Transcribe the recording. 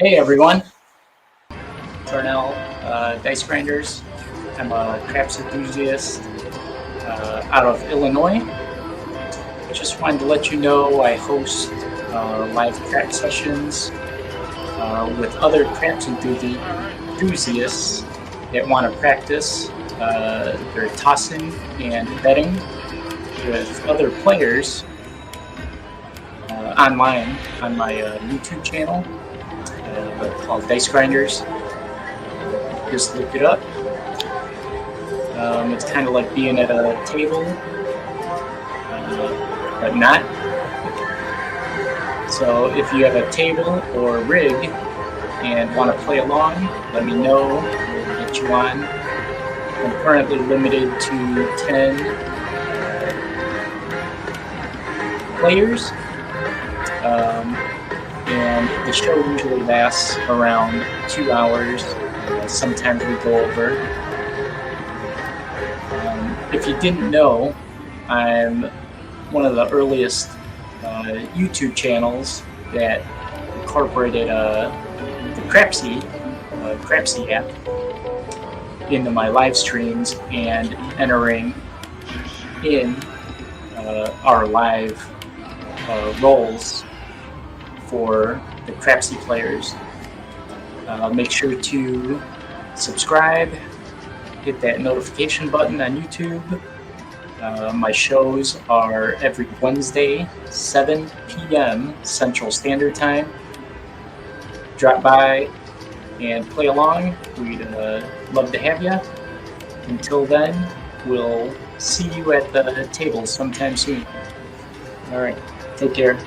Hey everyone, it's Arnel, Dice Grinders. I'm a craps enthusiast out of Illinois. Just wanted to let you know I host live crap sessions with other craps enthusiasts that want to practice their tossing and betting with other players online on my YouTube channel called Dice Grinders. Just look it up. It's kind of like being at a table, but not. So if you have a table or a rig and want to play along, let me know. We'll get you on. I'm currently limited to 10 players. And the show usually lasts around 2 hours. Sometimes we go over. If you didn't know, I'm one of the earliest YouTube channels that incorporated the Crapsy app into my live streams and entering in our live roles for the Crapsy players. Make sure to subscribe, hit that notification button on YouTube. My shows are every Wednesday, 7 p.m. Central Standard Time. Drop by and play along. We'd love to have you. Until then, we'll see you at the table sometime soon. All right, take care.